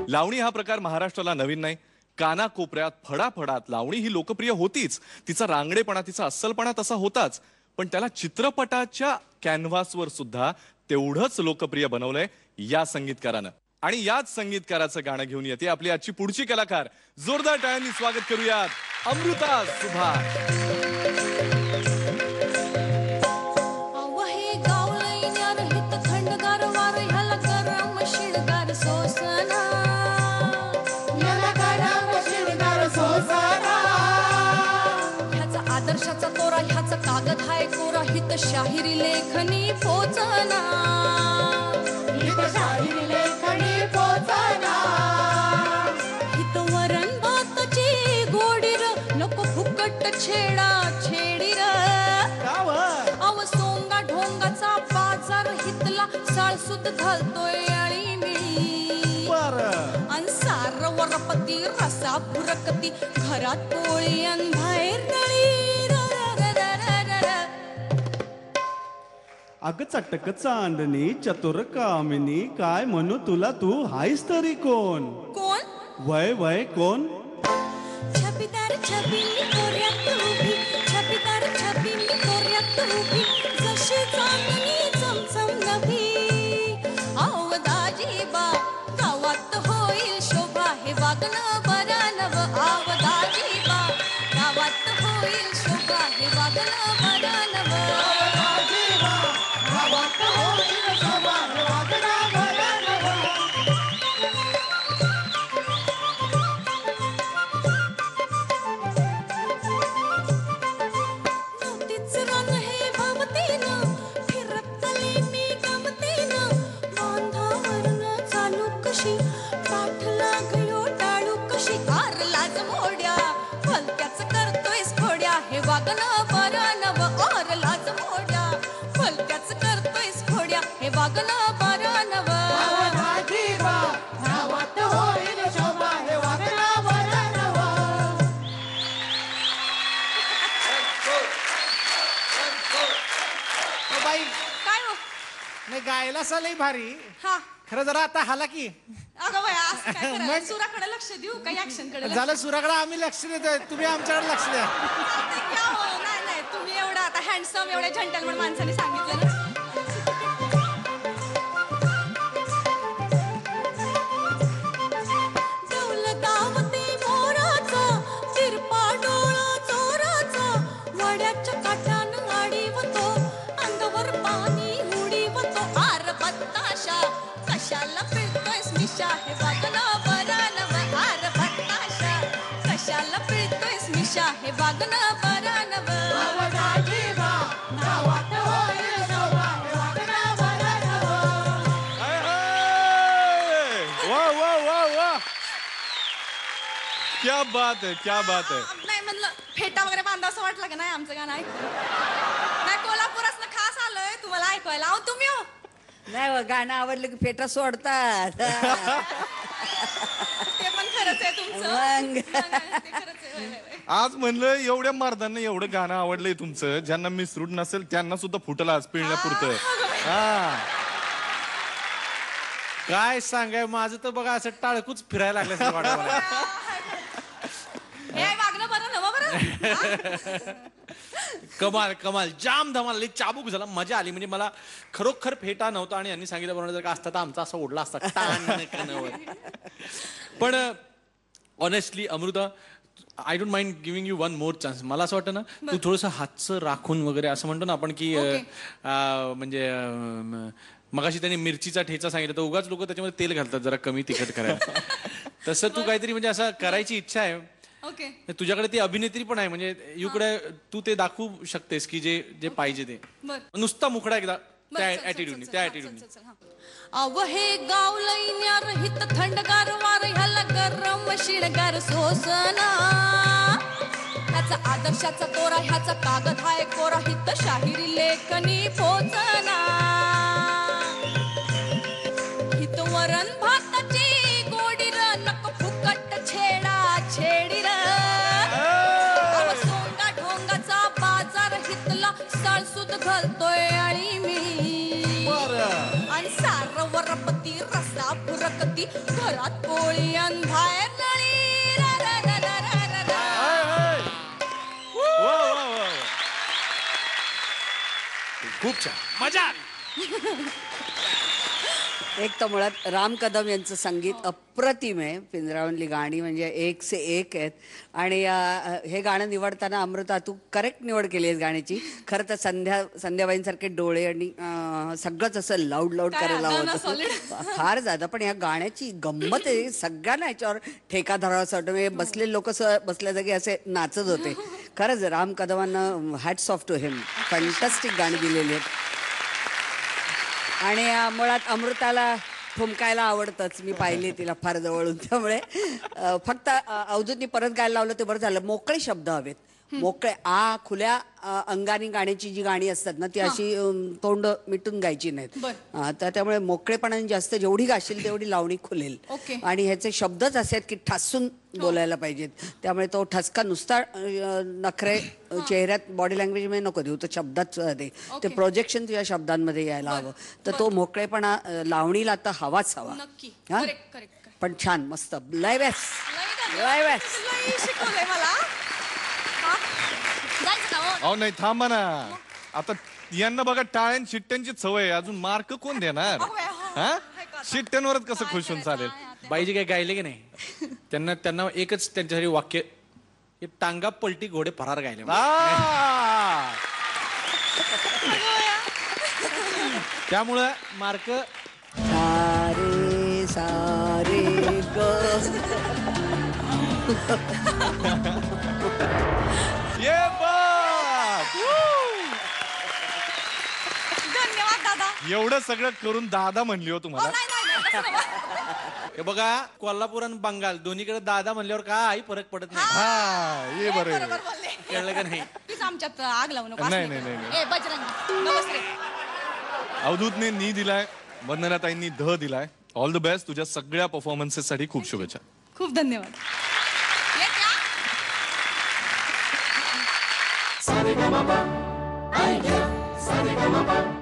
लावणी हा प्रकार महाराष्ट्राला नवीन नाही. कानाकोपऱ्यात फडाफडात लावणी ही लोकप्रिय होतीच. तिचा रांगडेपणा, तिचा अस्सलपणा तसा होताच, पण त्याला चित्रपटाच्या कॅनव्हासवर सुद्धा तेवढंच लोकप्रिय बनवलंय या संगीतकारानं. आणि याच संगीतकाराचं गाणं घेऊन येते आपली आजची पुढची कलाकार. जोरदार टाळ्यांनी स्वागत करूयात अमृता सुभाष. आदर्शाचा तोरा ह्याचा कागद हाय कोरा हित शाहिरी लेखनी पोचना, हित शाहिरी लेखनी पोचना, हित वरण भाताची गोडीर नको फुकट छेडा छेडीर. अव सोंगा ढोंगाचा बाजार हितला साळसूत घालतोय आणि मी अन्सार वरपती रसा फुरकती घरात पोळी अन बाहेर नळी. अग चटक चांदणी चतुर कामिनी काय म्हणू तुला तू हायस तरी कोण? कोण? वय वय कोण? छपीदार छबी मी कोऱ्यात उभी, छपीदार छबी मी कोऱ्यात उभी, जशी चांदणी चमचम नभी. आव दाजीबा गावात होईल शोभा हे वागणं बरं नव. आव दाजीबा गावात होईल शोभा हे वागणं बरं नव. गायला लई भारी. खरं जरा आता हाला की अगं सुराकडे लक्ष देऊ का ऍक्शन कडे? झालं सुराकडे आम्ही लक्ष देतोय, तुम्ही आमच्याकडे लक्ष द्या. नाही नाही तुम्ही एवढं आता हँडसम एवढ्या जंटलमन माणसाने सांगितलं ना. कशाला पिळतोयस मिशा हे वागणं बरं नव. आर भत्ताशा कशाला पिळतोयस मिशा हे वागणं बरं नव. वाह वाह वाह वाह, क्या बात है, क्या बात है. नाही म्हणलं फेटा वगैरे बांधा असं वाटलं का नाही आमचं गाणं ऐकलं? नाही कोल्हापुरातनं खास आलोय तुम्हाला ऐकवायला. अहो तुम्ही हो नाही व गाणं आवडलं की फेटा सोडतात. ते पण खरंच आहे तुमचं. ते खरंच आहे. आज म्हणलं एवढ्या मर्दांना एवढं गाणं आवडलंय तुमचं, ज्यांना मिसरूट नसेल त्यांना सुद्धा फुटला आज पिळण्यापुरतं. काय सांगाय माझं तर बघा असं टाळकूच फिरायला लागलं वाटत. हे वागणं बरं नवं बरं. कमाल कमाल, जाम धमाल, चाबूक झाला, मजा आली. म्हणजे मला खरोखर फेटा नव्हता आणि यांनी सांगितलं बरोबर जर का असता तर आमचा असा ओढला असता टाण. पण honestly Amruta, I don't mind giving you one more chance. मला असं वाटतं ना तू थोडंसं हातचं राखून वगैरे असं म्हणतो ना आपण की म्हणजे मगाशी त्यांनी मिरचीचा ठेचा सांगितलं तर उगाच लोक त्याच्यामध्ये तेल घालतात जरा कमी तिखट करायला. तसं तू काहीतरी म्हणजे असं करायची इच्छा आहे. ओके, तुझ्याकडे ती अभिनेत्री पण आहे, म्हणजे युकडे तू ते दाखवू शकतेस की जे जे पाहिजे ते. नुसता मुखडा एकदा त्या ऍटिट्यूडनी. अव हे गाव लईन्यार हित थंडगार वार ह्याला गरम शिणगार सोसना. त्याचा आदर्शाचा तोरा ह्याचा कागद हाय कोरा हित शाहिरी लेखनी पोचना. हित वरण भाताची गोडीर नको फुकट छेडा छेडीर. सोंगा ढोंगाचा बाजार हितला साळसूद घालतोय आणि मी घरात पोळी अन बाहेर नळी रा रा रा रा रा रा रा. वा, वा, वा, वा. खूप छान मजा आली. एक तर मुळात राम कदम यांचं संगीत अप्रतिम आहे. पिंजरावरली गाणी म्हणजे एक से एक आहेत. आणि हे गाणं निवडताना अमृता तू करेक्ट निवड केली आहेस गाण्याची. खरं तर संध्याबाईंसारखे डोळे आणि सगळंच असं लाऊड लाऊड काय करायला आलं ना हवं solid. होतं. फार जादा. पण या गाण्याची गंमत आहे. सगळ्यांना याच्यावर ठेका धरावा असं वाटतं. म्हणजे बसले लोक बसल्या जागी असे नाचत होते. खरंच राम कदमांना hats off to him. Fantastic गाणी दिलेली आहेत. आणि मुळात अमृताला ठुमकायला आवडतंच. मी पाहिली तिला फार जवळून. त्यामुळे फक्त अवधूतनी परत गायला लावलं ते बरं झालं. मोकळे शब्द हवेत. मोकळे खुल्या अंगाने गाण्याची जी गाणी असतात ना ती अशी तोंड मिटून गायची नाहीत. तर त्यामुळे मोकळेपणाने जास्त जेवढी गाशील तेवढी लावणी खुलेल. ओके. आणि ह्याचे शब्दच असे आहेत की ठासून बोलायला पाहिजेत. त्यामुळे तो ठसका नुसता नखरे चेहऱ्यात बॉडी लँग्वेज मध्ये नको देऊ. तो शब्दात दे. ते प्रोजेक्शन तुझ्या शब्दांमध्ये यायला हवं. तर तो मोकळेपणा लावणीला आता हवाच हवा. नक्की. हा? Correct correct. पण छान मस्त लय बेस्ट लय बेस्ट. लई शिकवलंय मला. हा? जायचं का हो? अहो नाही थांबा ना. आता यांना बघा टाळ्यान शिट्ट्यांची सवय आहे. अजून मार्क कोण देणार? हा शिट्ट्यांवरच कसं खुश होऊन चालेल? बाईजी काय गायले की नाही त्यांना एकच त्यांच्यासाठी वाक्य हे टांगा पलटी घोडे फरार गायले. आ! त्यामुळं मार्क सारे सारे ग. ये बात! धन्यवाद दादा. एवढं सगळं करून दादा म्हणली हो तुम्हाला. नाही नाही नाही, तसं नव्हं. हे बघा कोल्हापूर आणि बंगाल दोन्हीकडे दादा म्हणल्यावर काही फरक पडत नाही. हा ये बरं बरोबर बोलले. कळलं का नाही? प्लीज आमच्यात आग लावू नको. नाही, नाही, नाही, ए बजरंग नमस्ते. अवधूतने नी दिलाय. वंदनाताईंनी ध दिलाय. All the best. तुझ्या सगळ्या परफॉर्मन्सेस साठी खूप शुभेच्छा. खूप धन्यवाद. येत या. Sa re ga ma pa, ay ya. Sa re ga ma pa.